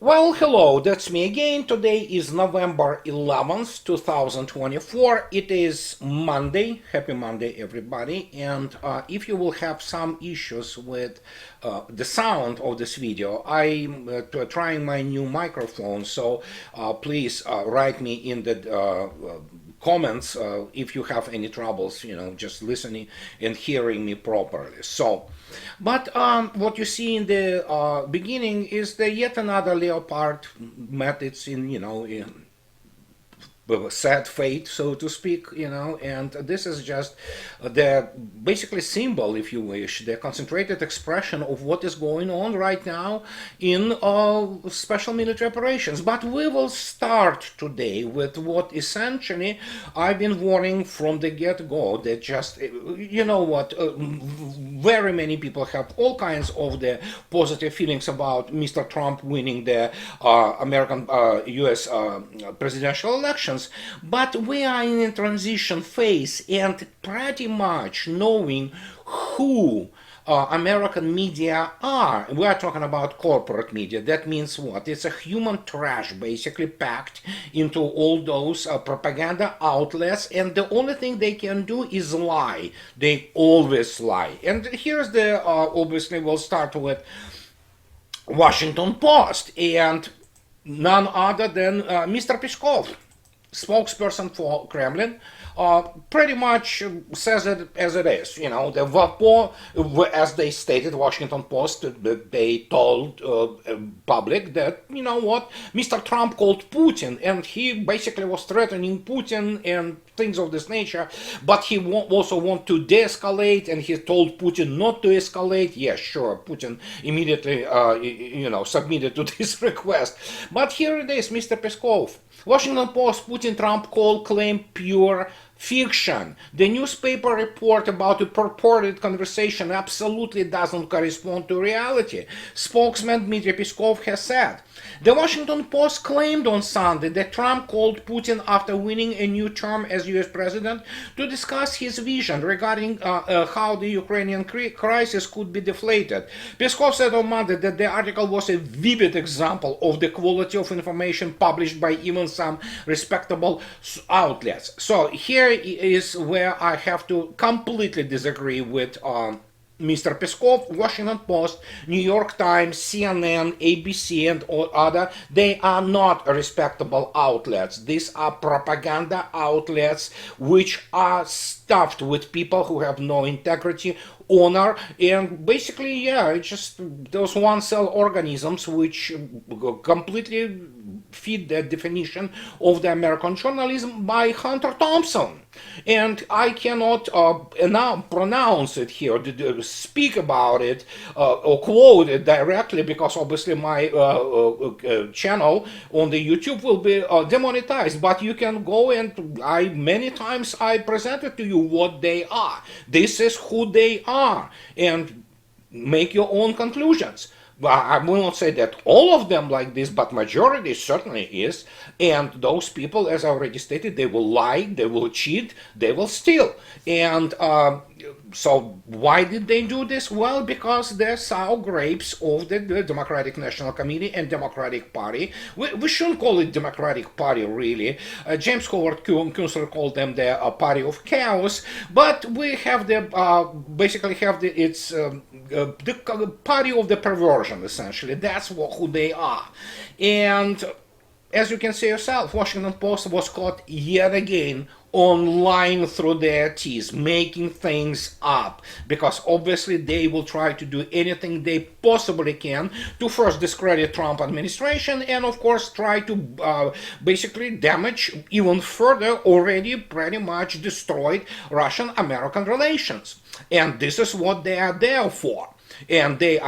Well, hello, that's me again. Today is November 11th, 2024. It is Monday. Happy Monday, everybody. And if you will have some issues with the sound of this video, I'm trying my new microphone, so please write me in the comments if you have any troubles, just listening and hearing me properly. But what you see in the beginning is the yet another Leopard met its in sad fate, so to speak, and this is just the basically symbol, if you wish, the concentrated expression of what is going on right now in special military operations. But we will start today with what essentially I've been warning from the get-go, that just, very many people have all kinds of the positive feelings about Mr. Trump winning the American US presidential elections. But we are in a transition phase, and pretty much knowing who American media are. We are talking about corporate media. That means what? It's a human trash basically packed into all those propaganda outlets, and the only thing they can do is lie. They always lie. And here's the, obviously we'll start with Washington Post, and none other than Mr. Peskov, spokesperson for Kremlin, pretty much says it as it is. The WaPo, as they stated, Washington Post, they told public that, Mr. Trump called Putin, and he basically was threatening Putin and things of this nature, but he also want to de-escalate, and he told Putin not to escalate. Yes, sure, Putin immediately, submitted to this request. But here it is, Mr. Peskov. Washington Post, Putin-Trump call claim pure fiction. The newspaper report about a purported conversation absolutely doesn't correspond to reality. Spokesman Dmitry Peskov has said. The Washington Post claimed on Sunday that Trump called Putin after winning a new term as US president to discuss his vision regarding how the Ukrainian crisis could be deflated. Peskov said on Monday that the article was a vivid example of the quality of information published by even some respectable outlets. So here is where I have to completely disagree with Mr. Peskov. Washington Post, New York Times, CNN, ABC, and all other, they are not respectable outlets. These are propaganda outlets which are stuffed with people who have no integrity, honor, and basically, it's just those one-cell organisms which completely fit the definition of the American journalism by Hunter Thompson. And I cannot pronounce it here, speak about it, or quote it directly, because obviously my channel on the YouTube will be demonetized. But you can go, and many times I presented to you what they are. This is who they are, and make your own conclusions. I will not say that all of them like this, but majority certainly is. And those people, as I already stated, they will lie, they will cheat, they will steal. And so why did they do this? Well, because they're sour grapes of the Democratic National Committee and Democratic Party. We shouldn't call it Democratic Party, really. James Howard Kunstler called them the Party of Chaos. But we have basically have it's the Party of the Perversion, essentially. That's who they are. And as you can see yourself, Washington Post was caught yet again on lying through their teeth, making things up, because obviously they will try to do anything they possibly can to first discredit Trump administration, and of course try to basically damage even further already pretty much destroyed Russian-American relations. And this is what they are there for. And they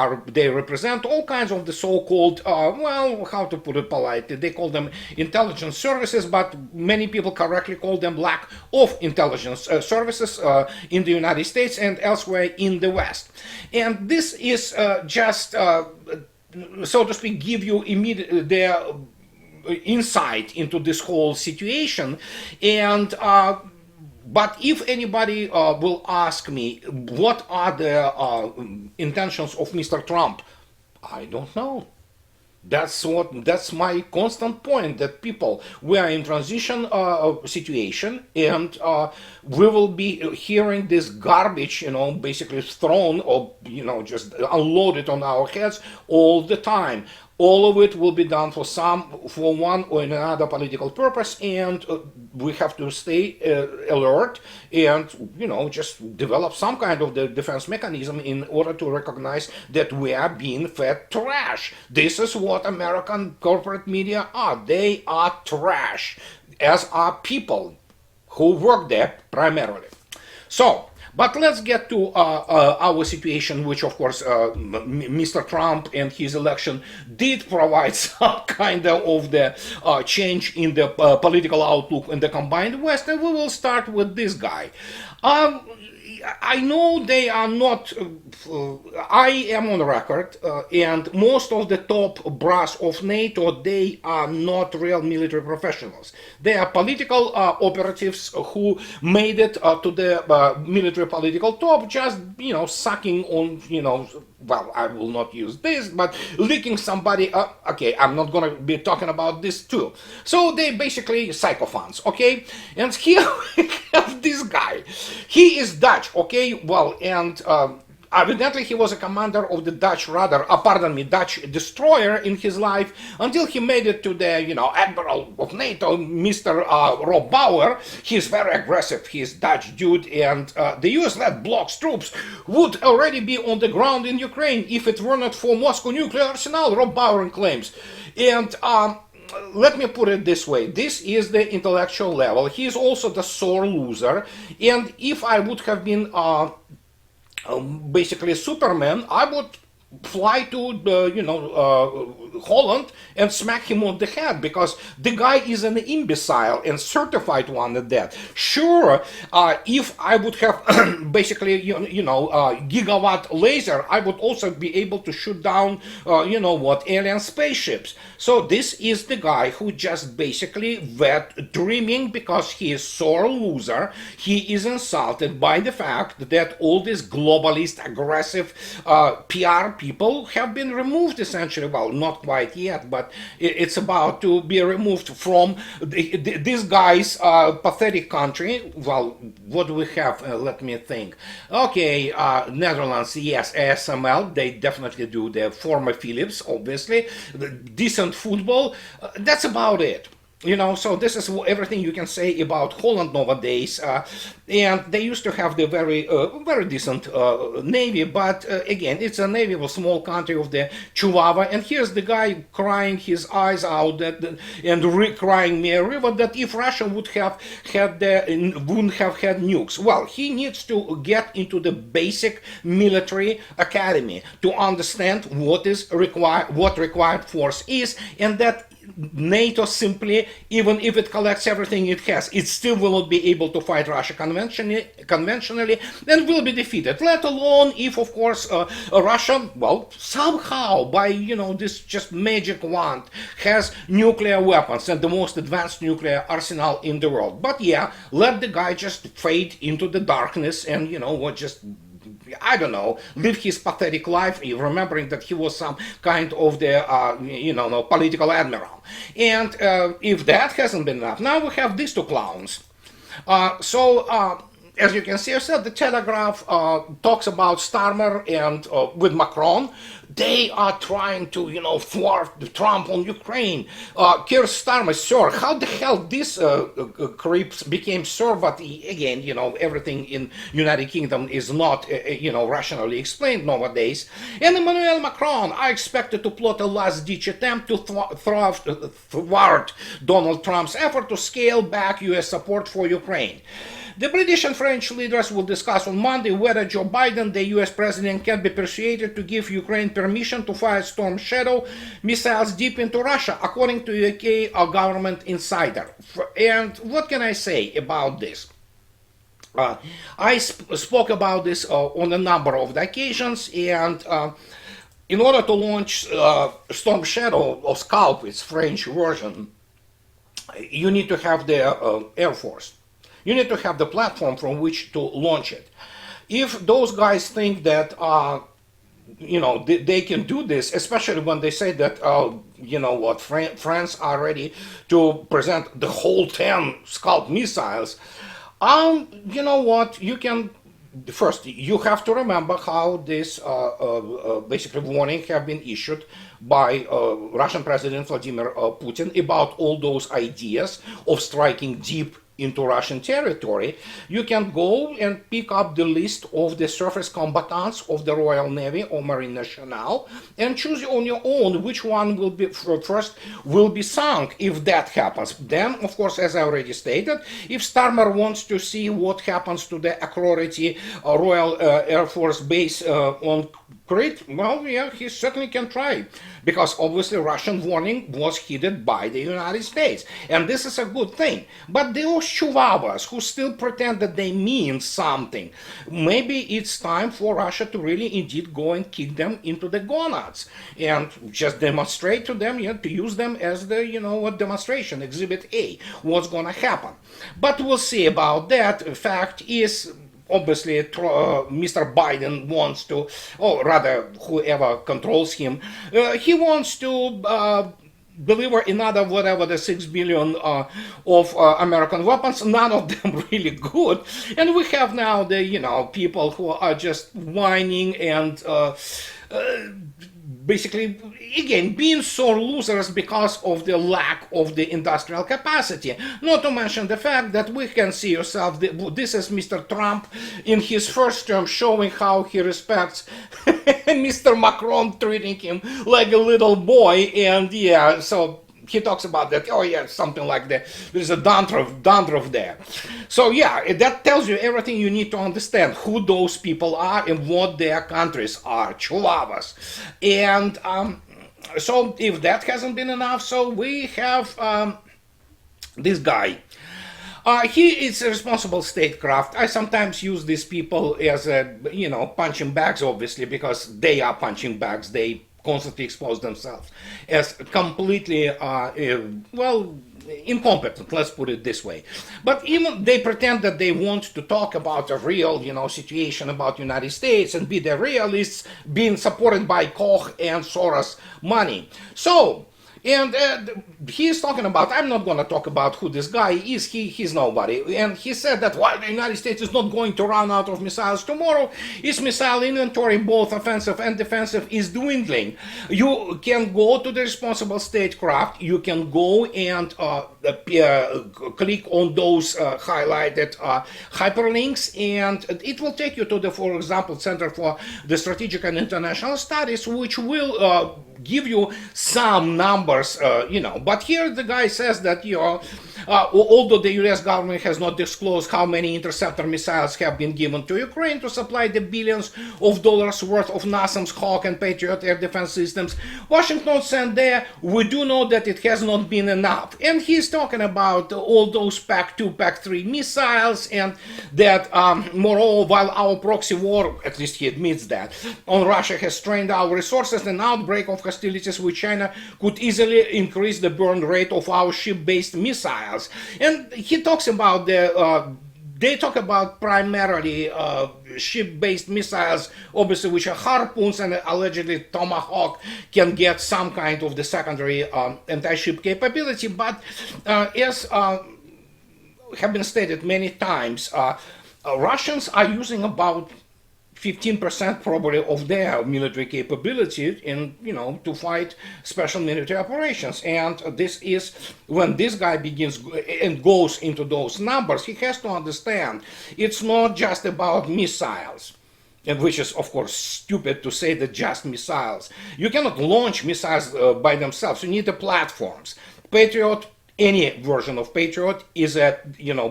represent all kinds of the so-called, how to put it politely, they call them intelligence services, but many people correctly call them lack of intelligence services in the United States and elsewhere in the West. And this is just, so to speak, give you immediate their insight into this whole situation. And but if anybody will ask me what are the intentions of Mr. Trump, I don't know. That's my constant point, that people, we are in transition situation, and we will be hearing this garbage, basically thrown, or just unloaded on our heads all the time. All of it will be done for one or another political purpose, and we have to stay alert, and just develop some kind of the defense mechanism in order to recognize that we are being fed trash. This is what American corporate media are. They are trash, as are people who work there primarily. So, but let's get to our situation, which, of course, Mr. Trump and his election did provide some kind of the change in the political outlook in the combined West. And we will start with this guy. I know they are not, I am on record, and most of the top brass of NATO, they are not real military professionals. They are political operatives who made it to the military political top, just, sucking on, well, I will not use this, but licking somebody up. Okay, I'm not going to be talking about this too. So they basically sycophants, okay? And here we have this guy. He is Dutch, okay? Well, and evidently he was a commander of the Dutch Dutch destroyer in his life, until he made it to the, admiral of NATO, Mr. Rob Bauer. He's very aggressive. He's Dutch dude, and the US-led bloc's troops would already be on the ground in Ukraine if it were not for Moscow nuclear arsenal, Rob Bauer claims. And let me put it this way. This is the intellectual level. He is also the sore loser. And if I would have been basically Superman, I would fly to Holland and smack him on the head, because the guy is an imbecile and certified one at that. Sure, if I would have basically gigawatt laser, I would also be able to shoot down alien spaceships. So this is the guy who just basically went dreaming, because he is sore loser. He is insulted by the fact that all these globalist aggressive PR people have been removed, essentially. Well, not quite yet, but it's about to be removed from this guy's pathetic country. Well, what do we have? Let me think. Okay, Netherlands, yes, ASML, they definitely do. The former Philips, obviously. Decent football. That's about it. So this is everything you can say about Holland nowadays. And they used to have the very decent navy, but again, it's a navy of a small country of the Chihuahua. And here's the guy crying his eyes out and crying me a river, that if Russia wouldn't have had nukes. Well, he needs to get into the basic military academy to understand what required force is, and that NATO simply, even if it collects everything it has, it still will not be able to fight Russia conventionally and will be defeated. Let alone if, of course, Russia, well, somehow by this just magic wand has nuclear weapons and the most advanced nuclear arsenal in the world. But yeah, let the guy just fade into the darkness and just, I don't know, live his pathetic life, remembering that he was some kind of the, political admiral. And if that hasn't been enough, now we have these two clowns. As you can see, I said the Telegraph talks about Starmer and with Macron. They are trying to, thwart Trump on Ukraine. Keir Starmer, sir, how the hell these creeps became sir? But again, everything in United Kingdom is not, rationally explained nowadays. And Emmanuel Macron are expected to plot a last-ditch attempt to thwart Donald Trump's effort to scale back U.S. support for Ukraine. The British and French leaders will discuss on Monday whether Joe Biden, the US president, can be persuaded to give Ukraine permission to fire Storm Shadow missiles deep into Russia, according to UK government insider. And what can I say about this? I spoke about this on a number of occasions, and in order to launch Storm Shadow, or Scalp, its French version, you need to have the Air Force. You need to have the platform from which to launch it. If those guys think that they can do this, especially when they say that, France are ready to present the whole 10 Scalp missiles. You know what, you can first, you have to remember how this basically warning have been issued by Russian President Vladimir Putin about all those ideas of striking deep into Russian territory. You can go and pick up the list of the surface combatants of the Royal Navy or Marine Nationale and choose on your own which one will be first will be sunk if that happens. Then, of course, as I already stated, if Starmer wants to see what happens to the Akrority Royal Air Force base on Crete, well, yeah, he certainly can try, because obviously Russian warning was heeded by the United States, and this is a good thing. But those chihuahuas who still pretend that they mean something, maybe it's time for Russia to really indeed go and kick them into the gonads and just demonstrate to them, to use them as the, demonstration, Exhibit A, what's gonna happen. But we'll see about that. Fact is, obviously, Mr. Biden wants to, or rather, whoever controls him, he wants to deliver another whatever the 6 billion of American weapons, none of them really good. And we have now the, people who are just whining and basically, again, being sore losers because of the lack of the industrial capacity. Not to mention the fact that we can see yourself, this is Mr. Trump in his first term showing how he respects Mr. Macron, treating him like a little boy, and yeah, so he talks about that, oh yeah, something like that, there's a dandruff there. So yeah, that tells you everything you need to understand, who those people are and what their countries are, chihuahuas. And so if that hasn't been enough, so we have this guy. He is a responsible statecraft. I sometimes use these people as punching bags, obviously, because they are punching bags. They constantly expose themselves as completely, incompetent, let's put it this way. But even they pretend that they want to talk about a real, situation about United States and be the realists, being supported by Koch and Soros money. So, and he is talking about, I'm not going to talk about who this guy is, he's nobody. And he said that while the United States is not going to run out of missiles tomorrow, its missile inventory, both offensive and defensive, is dwindling. You can go to the responsible statecraft, you can go and click on those highlighted hyperlinks, and it will take you to the, for example, Center for the Strategic and International Studies, which will give you some numbers, but here the guy says that, although the US government has not disclosed how many interceptor missiles have been given to Ukraine to supply the billions of dollars worth of NASAMS, Hawk and Patriot air defense systems Washington sent there, we do know that it has not been enough. And he's talking about all those PAC-2, PAC-3 missiles, and that, moreover, while our proxy war, at least he admits that, on Russia has strained our resources, an outbreak of hostilities with China could easily increase the burn rate of our ship-based missiles. And he talks about they talk about primarily ship-based missiles, obviously, which are harpoons, and allegedly Tomahawk can get some kind of the secondary anti-ship capability. But as have been stated many times, Russians are using about 15% probably of their military capability in, to fight special military operations. And this is when this guy begins and goes into those numbers, he has to understand it's not just about missiles. And which is, of course, stupid to say that just missiles. You cannot launch missiles by themselves. You need the platforms. Patriot, any version of Patriot is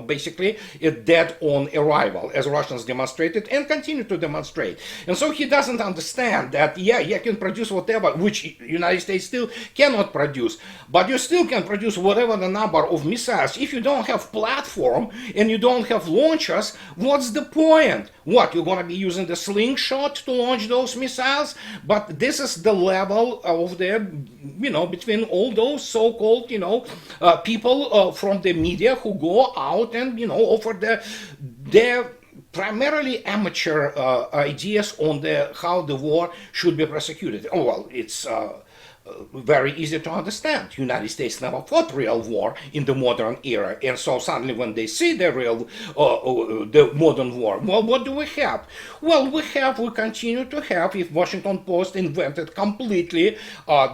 basically a dead on arrival, as Russians demonstrated and continue to demonstrate. And so he doesn't understand that, you can produce whatever, which United States still cannot produce, but you still can produce whatever the number of missiles. If you don't have platform and you don't have launchers, what's the point? What, you're going to be using the slingshot to launch those missiles? But this is the level of the, between all those so-called, people from the media who go out and, offer their primarily amateur ideas on how the war should be prosecuted. Oh, well, it's very easy to understand. United States never fought real war in the modern era, and so suddenly when they see the real, the modern war, well, what do we have? Well, we continue to have, if Washington Post invented completely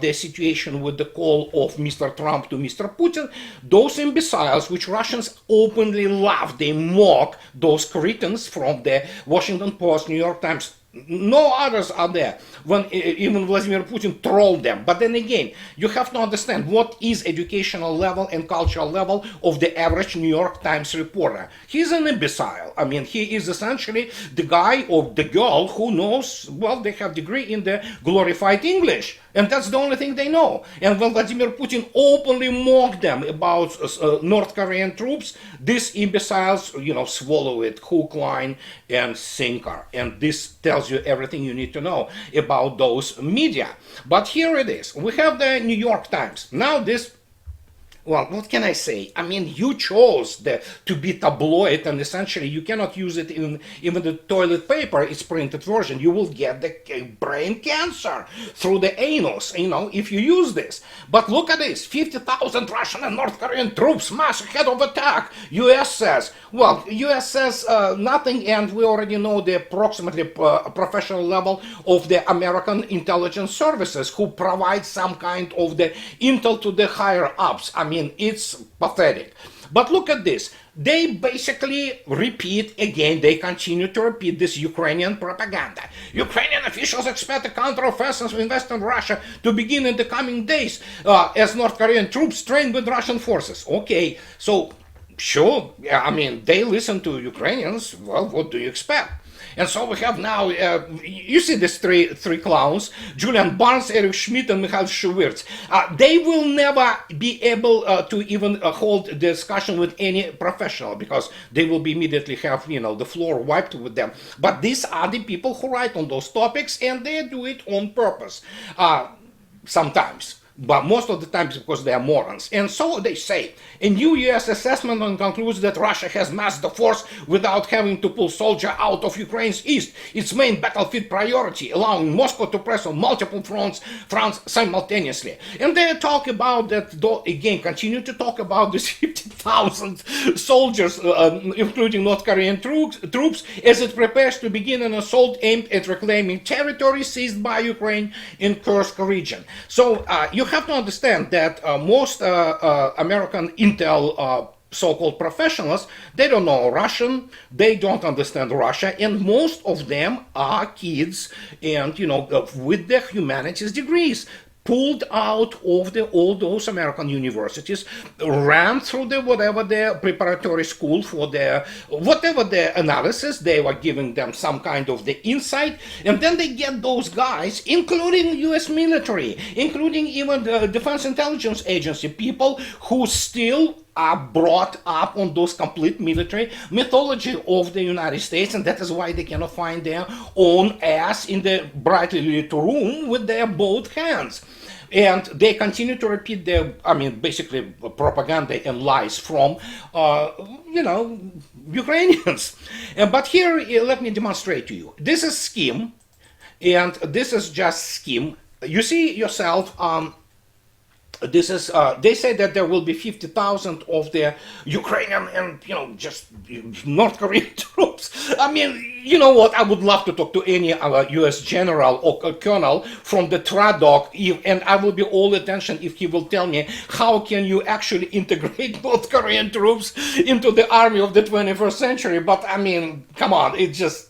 the situation with the call of Mr. Trump to Mr. Putin, those imbeciles, which Russians openly love, they mock those cretins from the Washington Post, New York Times. No others are there. When even Vladimir Putin trolled them. But then again, you have to understand what is educational level and cultural level of the average New York Times reporter. He's an imbecile. I mean, he is essentially the guy or the girl who knows, well, they have degree in the glorified English. And that's the only thing they know. And when Vladimir Putin openly mocked them about North Korean troops, these imbeciles, swallow it hook, line, and sinker. And this tells you everything you need to know about those media. But here it is. We have the New York Times. Now this, well, what can I say? I mean, you chose to be tabloid, and essentially you cannot use it in even the toilet paper, its printed version. You will get the brain cancer through the anus, if you use this. But look at this, 50,000 Russian and North Korean troops mass ahead of attack, US says. Well, US says nothing, and we already know the approximately professional level of the American intelligence services, who provide some kind of the intel to the higher ups. I mean, it's pathetic. But look at this. They basically repeat again, they continue to repeat this Ukrainian propaganda. Ukrainian officials expect a counteroffensive in Western Russia to begin in the coming days as North Korean troops train with Russian forces. Okay, so sure, I mean, they listen to Ukrainians. Well, what do you expect? And so we have now, you see these three clowns, Julian Barnes, Eric Schmidt, and Mikhail Shuvirts. They will never be able to even hold the discussion with any professional, because they will be immediately have, the floor wiped with them. But these are the people who write on those topics, and they do it on purpose, sometimes. But most of the times because they are morons. And so they say, a new US assessment concludes that Russia has massed the force without having to pull soldiers out of Ukraine's east, its main battlefield priority, allowing Moscow to press on multiple fronts simultaneously. And they talk about that, again, continue to talk about these 50,000 soldiers, including North Korean troops, as it prepares to begin an assault aimed at reclaiming territory seized by Ukraine in Kursk region. So you have to understand that most American intel so-called professionals, they don't know Russian, they don't understand Russia, and most of them are kids and, with their humanities degrees, pulled out of all those American universities, ran through whatever their preparatory school for whatever their analysis, they were giving them some kind of the insight, and then they get those guys, including US military, including even the Defense Intelligence Agency, people who still are brought up on those complete military mythology of the United States, and that is why they cannot find their own ass in the brightly lit room with their both hands. And they continue to repeat basically propaganda and lies from, Ukrainians. But here, let me demonstrate to you. This is scheme, and this is just scheme. You see yourself, this is, they say that there will be 50,000 of the Ukrainian and, just North Korean troops. I mean, you know what? I would love to talk to any US general or colonel from the TRADOC, and I will be all attention if he will tell me how can you actually integrate North Korean troops into the army of the 21st century. But I mean, come on, it's just,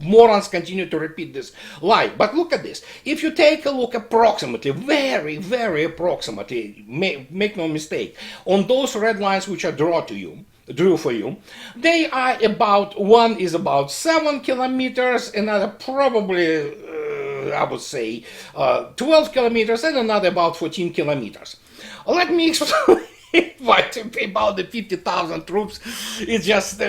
morons continue to repeat this lie. But look at this. If you take a look approximately, very, very approximately, make no mistake, on those red lines which I drew for you, they are about, one is about 7 kilometers, another probably, I would say, 12 kilometers, and another about 14 kilometers. Let me explain about the 50,000 troops. It's just...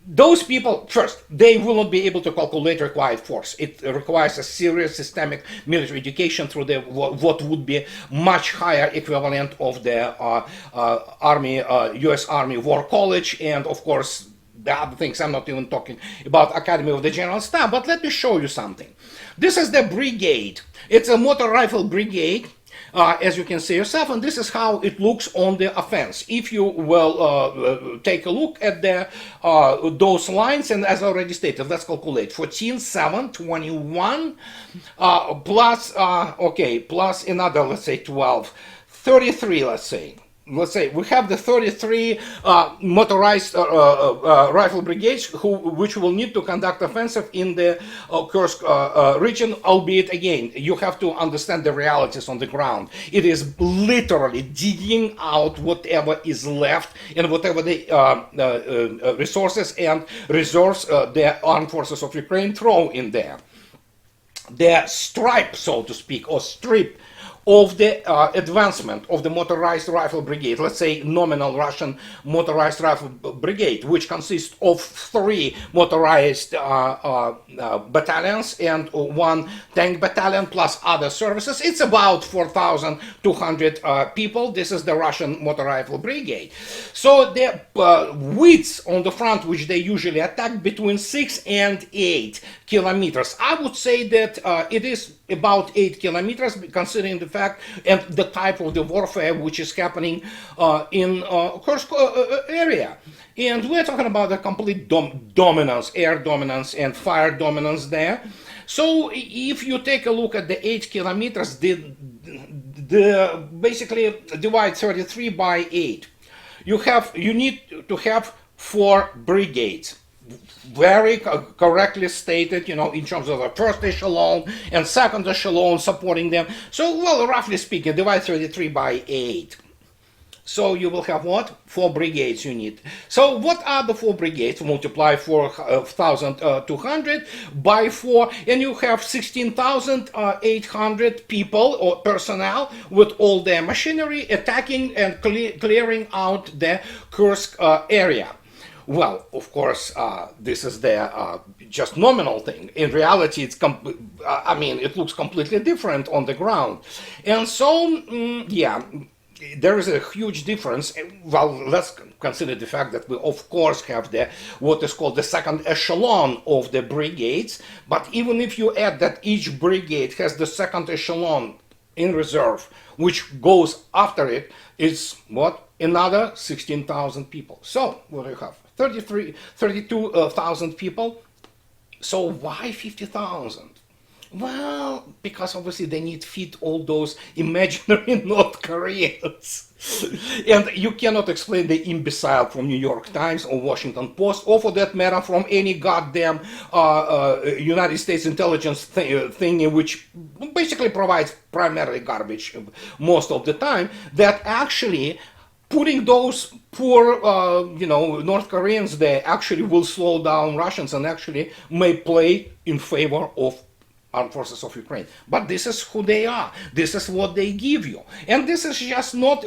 those people, first, they will not be able to calculate required force. It requires a serious systemic military education through what would be much higher equivalent of the US Army War College, and of course, the other things. I'm not even talking about Academy of the General Staff, but let me show you something. This is the brigade. It's a motor rifle brigade. As you can see yourself, and this is how it looks on the offense. If you will take a look at the those lines, and as I already stated, let's calculate 14, 7, 21, plus, okay, plus another, let's say 12, 33, let's say. Let's say we have the 33 motorized rifle brigades which will need to conduct offensive in the Kursk region, albeit again, you have to understand the realities on the ground. It is literally digging out whatever is left and whatever the resources and reserves the armed forces of Ukraine throw in there. The stripe, so to speak, or strip of the advancement of the motorized rifle brigade, let's say nominal Russian motorized rifle brigade, which consists of 3 motorized battalions and 1 tank battalion plus other services. It's about 4,200 people. This is the Russian motor rifle brigade. So the widths on the front, which they usually attack, between 6 and 8 kilometers. I would say that it is about 8 kilometers, considering the fact and the type of the warfare which is happening in Kursk area. And we're talking about the complete dominance, air dominance and fire dominance there. So if you take a look at the 8 kilometers, the basically divide 33 by 8. You need to have 4 brigades. Very correctly stated, you know, in terms of the first echelon and second echelon supporting them. So, well, roughly speaking, divide 33 by 8. So you will have what? 4 brigades you need. So what are the 4 brigades? Multiply 4,200 by 4, and you have 16,800 people or personnel with all their machinery attacking and clearing out the Kursk area. Well, of course, this is the just nominal thing. In reality, it's I mean, it looks completely different on the ground, and so yeah, there is a huge difference. Well, let's consider the fact that we, of course, have the what is called the second echelon of the brigades. But even if you add that each brigade has the second echelon in reserve, which goes after it, is what? Another 16,000 people. So what do you have? 32,000 people. So why 50,000? Well, because obviously they need to feed all those imaginary North Koreans. And you cannot explain the imbecile from New York Times or Washington Post, or for that matter from any goddamn United States intelligence thing, which basically provides primarily garbage most of the time, that actually putting those poor, you know, North Koreans there actually will slow down Russians and actually may play in favor of armed forces of Ukraine. But this is who they are. This is what they give you. And this is just not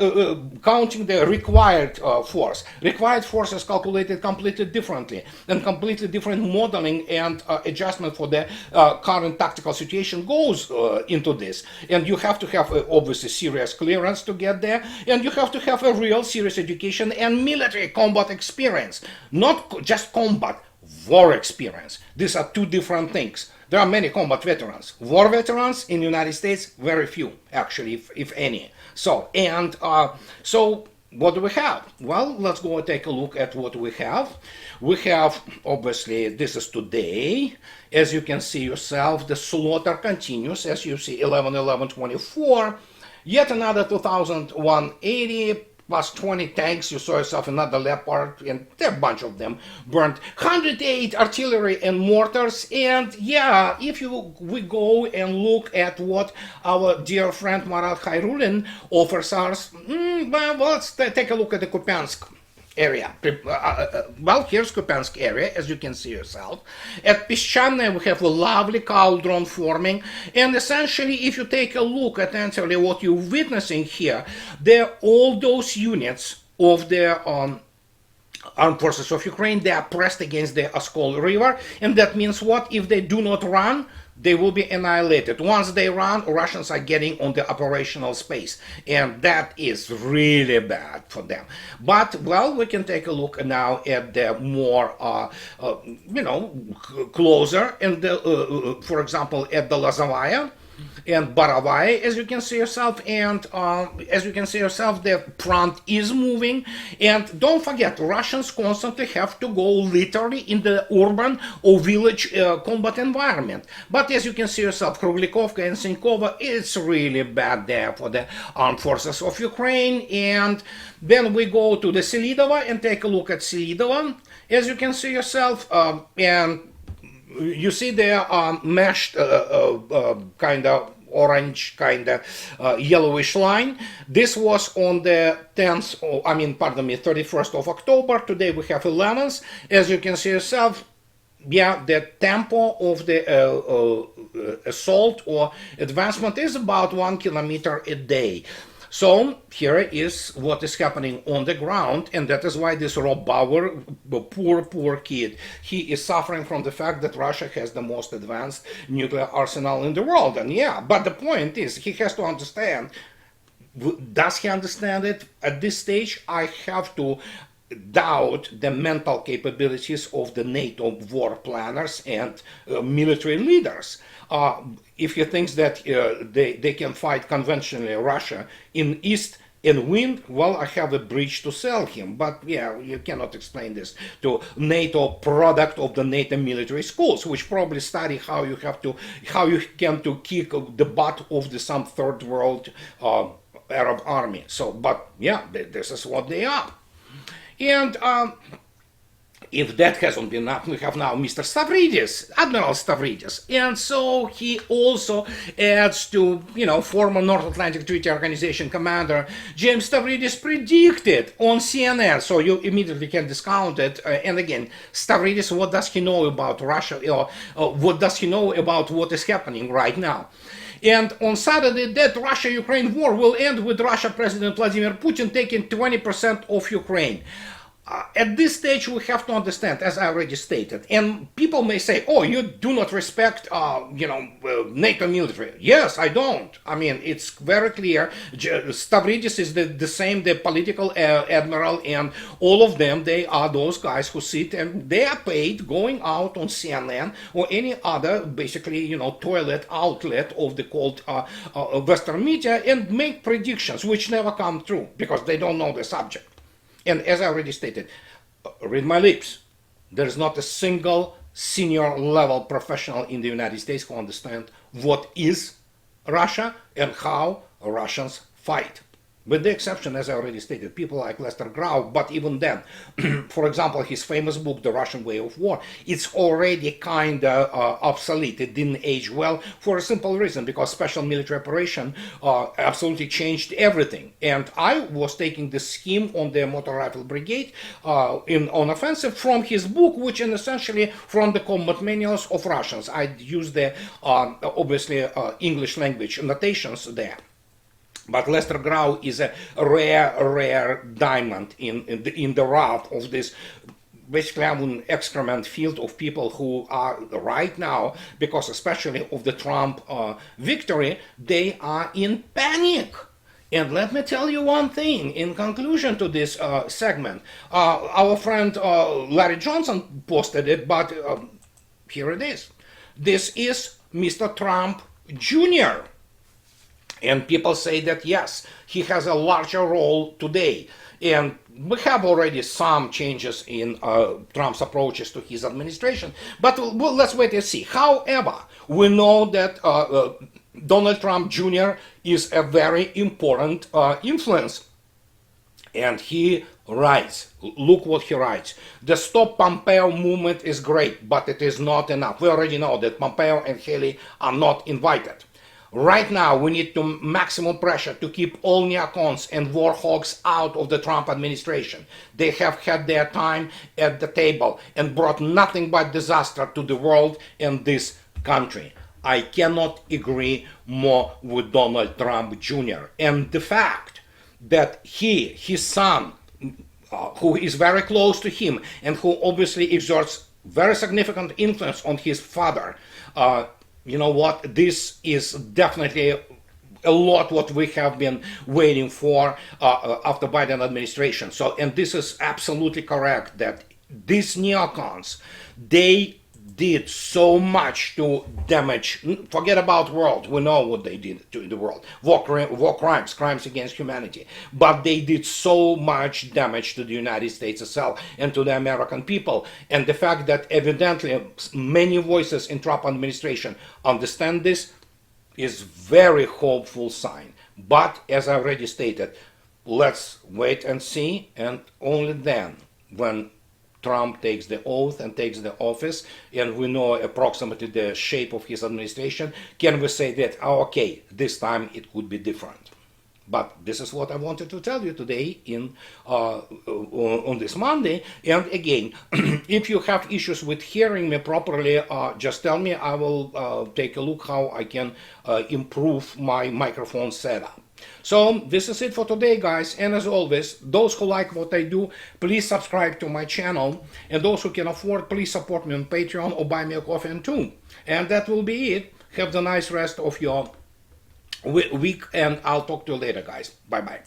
counting the required force. Required force is calculated completely differently, and completely different modeling and adjustment for the current tactical situation goes into this. And you have to have obviously serious clearance to get there, and you have to have a real serious education and military combat experience. Not just combat, war experience. These are 2 different things. There are many combat veterans. War veterans in the United States, very few, actually, if any. So, and so what do we have? Well, let's go and take a look at what we have. We have, obviously, this is today. As you can see yourself, the slaughter continues. As you see, 11-11-24. Yet another 2,180. Plus 20 tanks, you saw yourself another Leopard, and there are a bunch of them burned. 108 artillery and mortars, and yeah, if we go and look at what our dear friend Marat Khairulin offers us, well, let's take a look at the Kupiansk area. Well, here's Kupiansk area, as you can see yourself. At Pishchanne, we have a lovely cauldron forming, and essentially, if you take a look at actually what you're witnessing here, all those units of the armed forces of Ukraine, they are pressed against the Oskol River, and that means what? If they do not run, they will be annihilated. Once they run, Russians are getting on the operational space, and that is really bad for them. But, well, we can take a look now at the more, closer, and for example, at the Lazovaya and Borovaya, as you can see yourself, and as you can see yourself, the front is moving. And don't forget, Russians constantly have to go literally in the urban or village combat environment. But as you can see yourself, Kruglikovka and Sinkova, it's really bad there for the armed forces of Ukraine. And then we go to the Selidova and take a look at Selidova, as you can see yourself, and you see the meshed kind of orange, kind of yellowish line. This was on the 31st of October. Today we have 11th. As you can see yourself, yeah, the tempo of the assault or advancement is about 1 kilometer a day. So here is what is happening on the ground, and that is why this Rob Bauer, poor kid, he is suffering from the fact that Russia has the most advanced nuclear arsenal in the world. And yeah, but the point is, he has to understand. Does he understand it? At this stage, I have to doubt the mental capabilities of the NATO war planners and military leaders. If he thinks that they can fight conventionally Russia in East and win, well, I have a bridge to sell him. But yeah, you cannot explain this to NATO product of the NATO military schools, which probably study how you can to kick the butt of some third world Arab army. So, but yeah, this is what they are. And if that hasn't been enough, we have now Mr. Stavridis, Admiral Stavridis. And so he also adds to, former North Atlantic Treaty Organization commander James Stavridis predicted on CNN. So you immediately can discount it. And again, Stavridis, what does he know about Russia? What does he know about what is happening right now? And on Saturday, that Russia-Ukraine war will end with Russia President Vladimir Putin taking 20% of Ukraine. At this stage, we have to understand, as I already stated, and people may say, oh, you do not respect, NATO military. Yes, I don't. I mean, it's very clear. Stavridis is the same, the political admiral, and all of them, they are those guys who sit and they are paid going out on CNN or any other, basically, toilet outlet of the called Western media and make predictions which never come true because they don't know the subject. And as I already stated, read my lips, there is not a single senior level professional in the United States who understands what is Russia and how Russians fight. With the exception, as I already stated, people like Lester Grau, but even then, for example, his famous book, The Russian Way of War, it's already kind of obsolete. It didn't age well for a simple reason, because special military operation absolutely changed everything. And I was taking the scheme on the motor rifle brigade on offensive from his book, which is essentially from the combat manuals of Russians. I used the, obviously, English language notations there. But Lester Grau is a rare diamond in the rough of this basically an excrement field of people who are right now, because especially of the Trump victory, they are in panic. And let me tell you one thing in conclusion to this segment. Our friend Larry Johnson posted it, but here it is. This is Mr. Trump Jr. And people say that, yes, he has a larger role today. And we have already some changes in Trump's approaches to his administration. But let's wait and see. However, we know that Donald Trump Jr. is a very important influence. And he writes, look what he writes. The Stop Pompeo movement is great, but it is not enough. We already know that Pompeo and Haley are not invited. Right now, we need to maximum pressure to keep all neocons and war hawks out of the Trump administration. They have had their time at the table and brought nothing but disaster to the world and this country. I cannot agree more with Donald Trump Jr. And the fact that his son, who is very close to him and who obviously exerts very significant influence on his father. You know what? This is definitely a lot what we have been waiting for after Biden administration. So, and this is absolutely correct that these neocons, they did so much to damage, forget about world, we know what they did to the world, war crimes, crimes against humanity, but they did so much damage to the United States itself and to the American people. And the fact that evidently many voices in Trump administration understand this is very hopeful sign. But as I already stated, let's wait and see, and only then, when Trump takes the oath and takes the office, and we know approximately the shape of his administration, can we say that, oh, okay, this time it could be different. But this is what I wanted to tell you today on this Monday. And again, if you have issues with hearing me properly, just tell me. I will take a look how I can improve my microphone setup. So this is it for today, guys. And as always, those who like what I do, please subscribe to my channel. And those who can afford, please support me on Patreon or buy me a coffee and two. And that will be it. Have the nice rest of your week, and I'll talk to you later, guys. Bye bye.